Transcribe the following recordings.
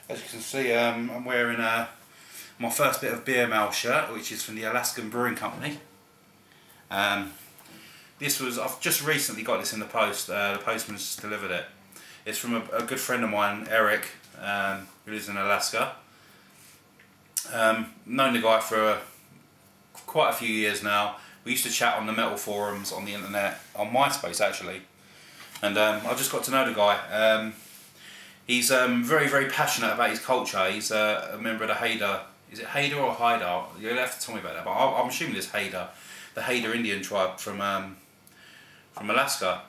As you can see, I'm wearing my first bit of beer mail shirt, which is from the Alaskan Brewing Company. I've just recently got this in the post. The postman's just delivered it. It's from a good friend of mine, Eric, who lives in Alaska. Known the guy for quite a few years now. We used to chat on the metal forums on the internet, on MySpace actually, and I just got to know the guy. He's very, very passionate about his culture. He's a member of the Haida. Is it Haida or Haida? You'll have to tell me about that, but I'm assuming it's Haida, the Haida Indian tribe from Alaska.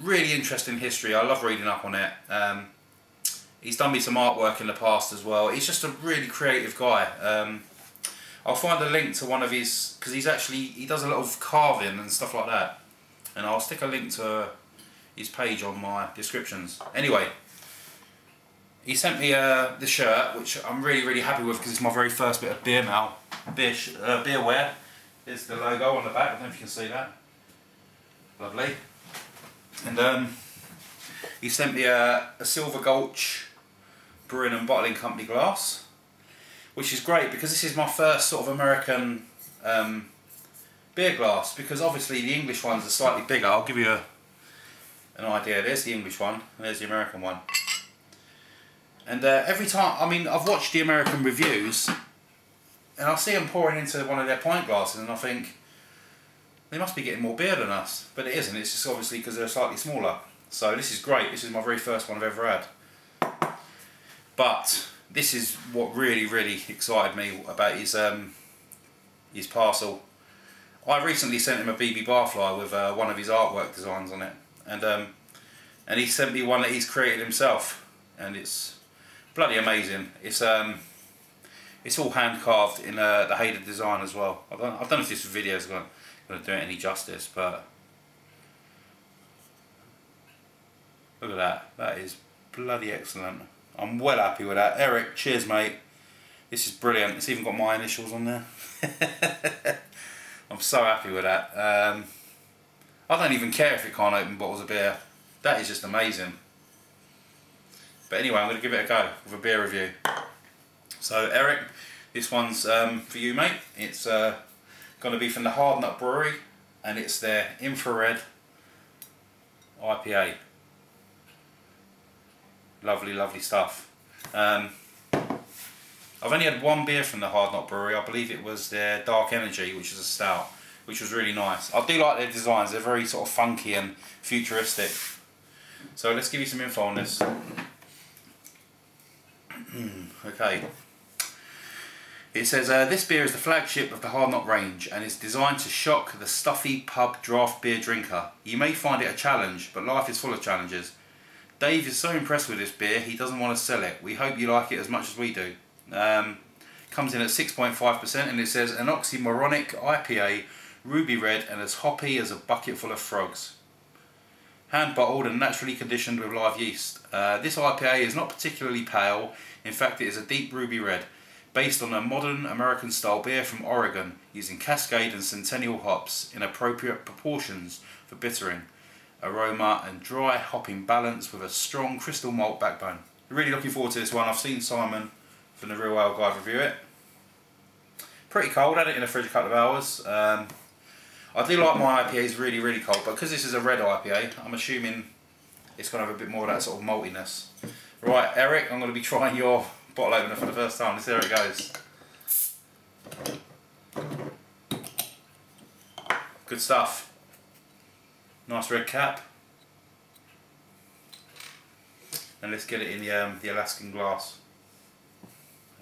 Really interesting history. I love reading up on it. He's done me some artwork in the past as well. He's just a really creative guy. I'll find a link to one of his, because he does a lot of carving and stuff like that, and I'll stick a link to his page on my descriptions. Anyway, he sent me the shirt, which I'm really, really happy with because it's my very first bit of beerware. Here's the logo on the back. I don't know if you can see that. Lovely. And he sent me a Silver Gulch Brewing and Bottling Company glass, which is great because this is my first sort of American beer glass, because obviously the English ones are slightly bigger. I'll give you an idea. There's the English one, and there's the American one. And every time, I mean, I've watched the American reviews, and I'll see them pouring into one of their pint glasses, and I think, they must be getting more beer than us. But it isn't, it's just obviously because they're slightly smaller. So this is great, this is my very first one I've ever had. But this is what really, really excited me about his parcel. I recently sent him a BB Barfly with one of his artwork designs on it. And he sent me one that he's created himself. And it's bloody amazing. It's all hand carved in the Haida design as well. I don't know if this video is going to do it any justice, but look at that. That is bloody excellent. I'm well happy with that. Eric, cheers mate. This is brilliant. It's even got my initials on there. I'm so happy with that. I don't even care if it can't open bottles of beer. That is just amazing. But anyway, I'm going to give it a go with a beer review. So Eric, this one's for you mate. It's going to be from the Hardknott Brewery, and it's their Red IPA. Lovely, lovely stuff. I've only had one beer from the Hardknott Brewery. I believe it was their Dark Energy, which is a stout, which was really nice. I do like their designs. They're very sort of funky and futuristic. So let's give you some info on this. Okay. It says, this beer is the flagship of the Hardknott range and is designed to shock the stuffy pub draft beer drinker. You may find it a challenge, but life is full of challenges. Dave is so impressed with this beer, he doesn't want to sell it. We hope you like it as much as we do. Comes in at 6.5%, and it says, an oxymoronic IPA, ruby red and as hoppy as a bucket full of frogs. Hand bottled and naturally conditioned with live yeast. This IPA is not particularly pale. In fact, it is a deep ruby red, based on a modern American style beer from Oregon, using Cascade and Centennial hops in appropriate proportions for bittering, aroma and dry hopping balance with a strong crystal malt backbone. Really looking forward to this one. I've seen Simon from the Real Ale Guide review it. Pretty cold, had it in the fridge a couple of hours. I do like my IPAs really, really cold, but because this is a red IPA, I'm assuming it's going to have a bit more of that sort of maltiness. Right, Eric, I'm going to be trying your bottle opener for the first time. Let's see how it goes. Good stuff. Nice red cap. And let's get it in the Alaskan glass.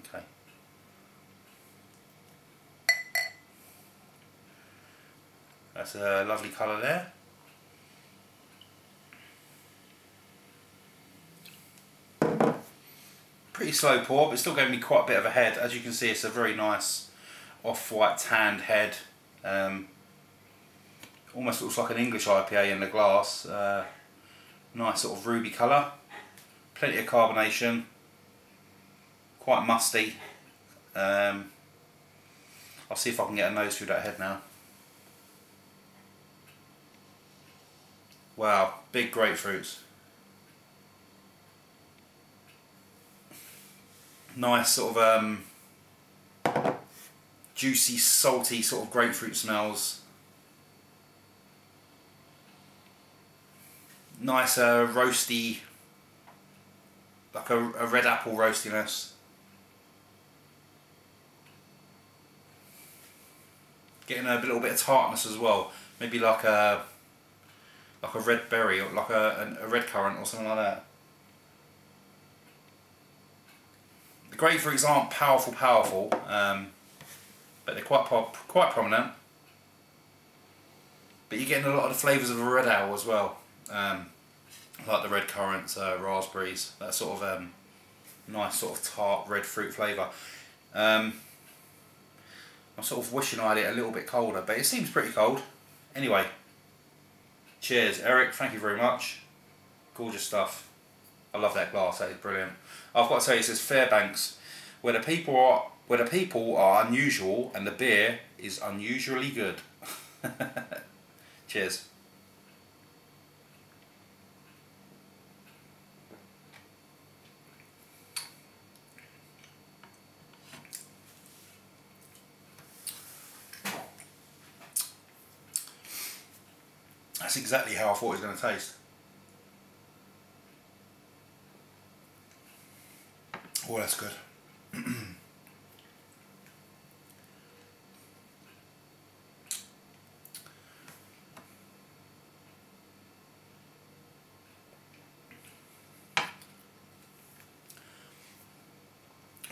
Okay. That's a lovely colour there. Pretty slow pour, but still gave me quite a bit of a head. As you can see, it's a very nice off-white tanned head. Almost looks like an English IPA in the glass. Nice sort of ruby colour. Plenty of carbonation. Quite musty. I'll see if I can get a nose through that head now. Wow, big grapefruits. Nice sort of juicy, salty sort of grapefruit smells. Nice roasty, like a red apple roastiness. Getting a little bit of tartness as well. Maybe like a red berry or like a red currant or something like that. The grapefruits aren't powerful, but they're quite prominent. But you're getting a lot of the flavours of a red ale as well, like the red currants, raspberries, that sort of nice sort of tart red fruit flavour. I'm sort of wishing I had it a little bit colder, but it seems pretty cold. Anyway, cheers, Eric. Thank you very much. Gorgeous stuff. I love that glass. That is brilliant. I've got to tell you, it says Fairbanks, where the people are unusual and the beer is unusually good. Cheers. That's exactly how I thought it was going to taste. Oh, that's good.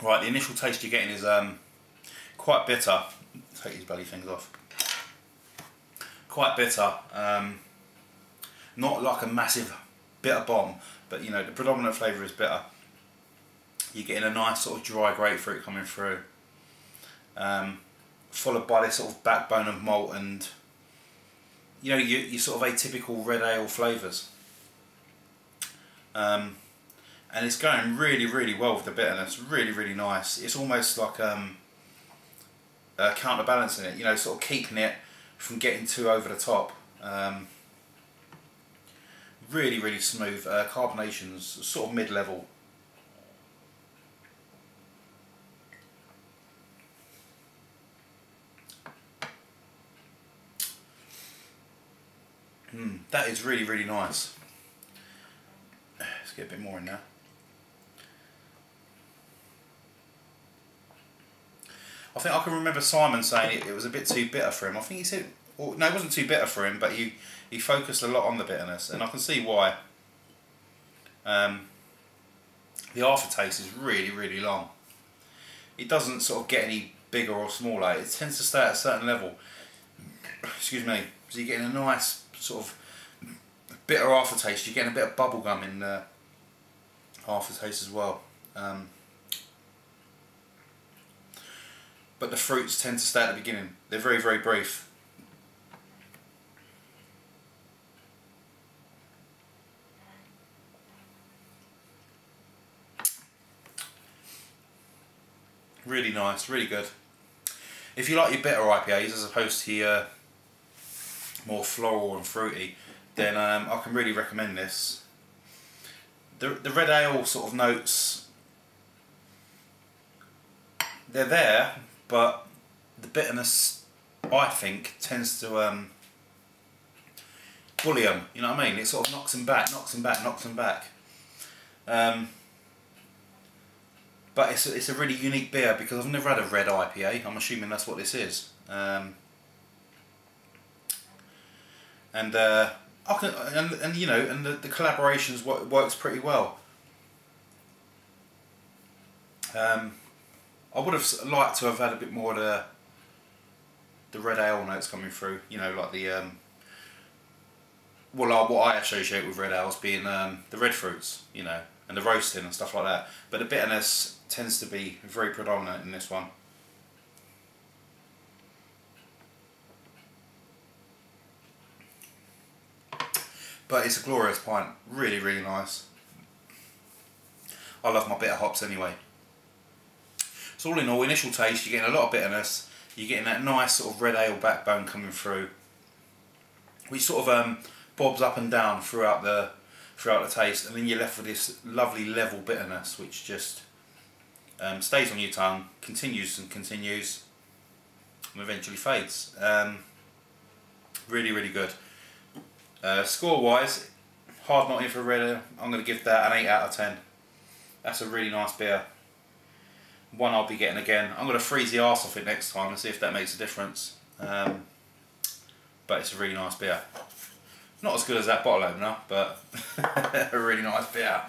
Right, the initial taste you're getting is quite bitter. Take these bloody things off. Quite bitter. Not like a massive bitter bomb, but you know, the predominant flavour is bitter. You're getting a nice sort of dry grapefruit coming through, followed by this sort of backbone of malt and, you know, your sort of atypical red ale flavours. And it's going really well with the bitterness. Really nice. It's almost like counterbalancing it, you know, sort of keeping it from getting too over the top. Really smooth. Carbonation's sort of mid-level. That is really nice. Let's get a bit more in there. I think I can remember Simon saying it was a bit too bitter for him. I think he said, well, no, it wasn't too bitter for him, but he focused a lot on the bitterness, and I can see why. The aftertaste is really long. It doesn't sort of get any bigger or smaller. It tends to stay at a certain level. Excuse me. So you're getting a nice sort of bitter aftertaste. You're getting a bit of bubblegum in the aftertaste as well. But the fruits tend to stay at the beginning. They're very brief. Really nice, really good. If you like your bitter IPAs as opposed to your more floral and fruity, then I can really recommend this. The red ale sort of notes, they're there, but the bitterness, I think, tends to bully them, you know what I mean? It sort of knocks them back. But it's a really unique beer because I've never had a red IPA. I'm assuming that's what this is. And you know, and the collaborations works pretty well. I would have liked to have had a bit more of the red ale notes coming through. You know, like the well, what I associate with red ales being the red fruits, you know, and the roasting and stuff like that. But the bitterness tends to be very predominant in this one. But it's a glorious pint. Really nice. I love my bitter hops anyway. So all in all, initial taste, you're getting a lot of bitterness. You're getting that nice sort of red ale backbone coming through, which sort of bobs up and down throughout the taste, and then you're left with this lovely level bitterness, which just Stays on your tongue, continues and continues, and eventually fades. Really, really good. Score wise, Hardknott Infra Red, I'm going to give that an 8 out of 10. That's a really nice beer. One I'll be getting again. I'm going to freeze the arse off it next time and see if that makes a difference. But it's a really nice beer. Not as good as that bottle opener, but a really nice beer.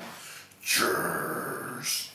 Cheers!